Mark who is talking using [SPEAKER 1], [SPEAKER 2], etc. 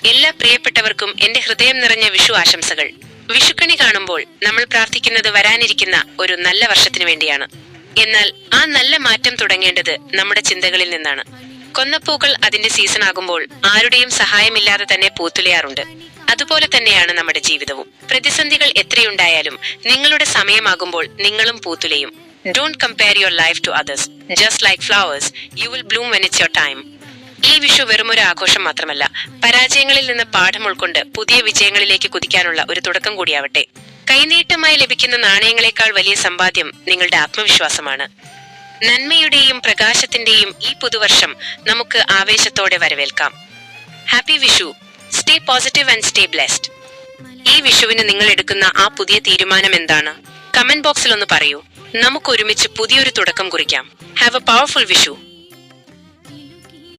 [SPEAKER 1] എല്ലാ പ്രിയപ്പെട്ടവർക്കും എന്റെ ഹൃദയം നിറഞ്ഞ വിഷു ആശംസകൾ. വിഷുക്കണി കാണുമ്പോൾ നമ്മൾ പ്രാർത്ഥിക്കുന്നത് വരാനിരിക്കുന്ന ഒരു നല്ല വർഷത്തിനു വേണ്ടിയാണ്. എന്നാൽ ആ നല്ല മാറ്റം തുടങ്ങേണ്ടത് നമ്മുടെ ചിന്തകളിൽ നിന്നാണ്. കൊന്നപ്പൂക്കൾ അതിന്റെ സീസൺ ആകുമ്പോൾ ആരുടെയും സഹായമില്ലാതെ തന്നെ പൂത്തുലയാറുണ്ട്. അതുപോലെ തന്നെയാണ് നമ്മുടെ ജീവിതവും. പ്രതിസന്ധികൾ എത്രയുണ്ടായാലും നിങ്ങളുടെ സമയമാകുമ്പോൾ നിങ്ങളും പൂത്തുലയും. Don't compare your life to others. Just like flowers, you will bloom when it's your time. ഈ വിഷു വെറുമൊരു ആഘോഷം മാത്രമല്ല, പരാജയങ്ങളിൽ നിന്ന് പാഠം ഉൾക്കൊണ്ട് പുതിയ വിജയങ്ങളിലേക്ക് കുതിക്കാനുള്ള ഒരു തുടക്കം കൂടിയാവട്ടെ. കൈനീട്ടമായി ലഭിക്കുന്ന നാണയങ്ങളെക്കാൾ വലിയ സമ്പാദ്യം നിങ്ങളുടെ ആത്മവിശ്വാസമാണ്. നന്മയുടെയും പ്രകാശത്തിന്റെയും ഈ പുതുവർഷം നമുക്ക് ആവേശത്തോടെ വരവേൽക്കാം. Happy Vishu. Stay positive and stay blessed. ഈ വിഷുവിന് നിങ്ങൾ എടുക്കുന്ന ആ പുതിയ തീരുമാനം എന്താണ്? കമന്റ് ബോക്സിൽ ഒന്ന് പറയൂ. നമുക്ക് ഒരുമിച്ച് പുതിയൊരു തുടക്കം കുറിക്കാം. Have a powerful Vishu.